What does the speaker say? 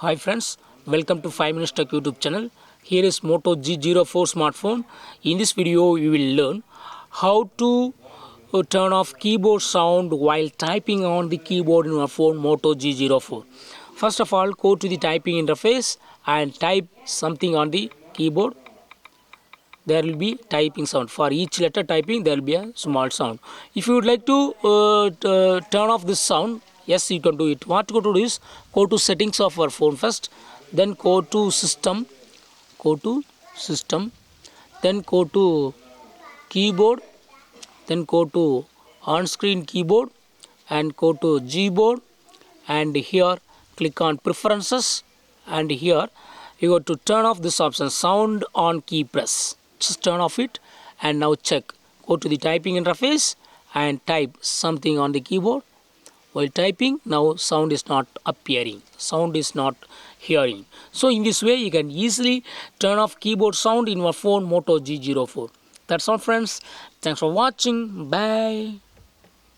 Hi friends, welcome to 5 Minutes Tech YouTube channel. Here is Moto G04 smartphone. In this video, you will learn how to turn off keyboard sound while typing on the keyboard in your phone Moto G04. First of all, go to the typing interface and type something on the keyboard. There will be typing sound. For each letter typing, there will be a small sound. If you would like to turn off this sound, yes, you can do it. What you go to do is go to settings of our phone first, then go to system, then go to keyboard, then go to on-screen keyboard and go to Gboard, and here click on preferences, and here you go to turn off this option, sound on key press. Just turn off it, and now check. Go to the typing interface and type something on the keyboard. While typing, now sound is not appearing, sound is not hearing. So in this way you can easily turn off keyboard sound in your phone Moto G04. That's all friends. Thanks for watching. Bye.